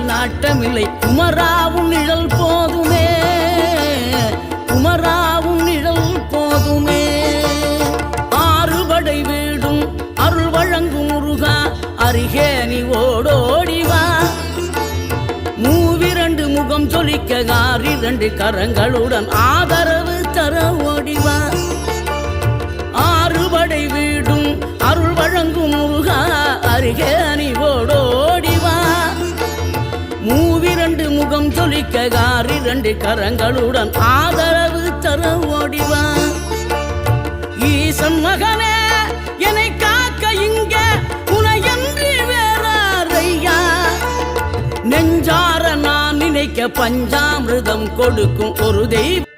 நாட்டமில்லை. குமராவும் நிழல் போதுமே, குமராவும் நிழல் போதுமே. ஆறுபடை வீடும் அருள் வழங்கும் முருகா, அருகே நீ ஓடோடிவா. மூவிரண்டு முகம் சொலிக்க 2 கரங்களுடன் ஆதரவு தர ஓடிவா. ஆறுபடை வீடும் அருள் வழங்கும் முருகா, அருகே நீ ஓடோடிவா. மூவிரண்டு முகம் சொலிக்க 2 கரங்களுடன் ஆதரவு தர ஓடிவா. ஈசன் மகனே என்னை காக்க இங்க உனையன்றி வேறாரையா. நெஞ்சார நான் நினைக்க பஞ்சாமிர்தம் கொடுக்கும் ஒரு தெய்வம்.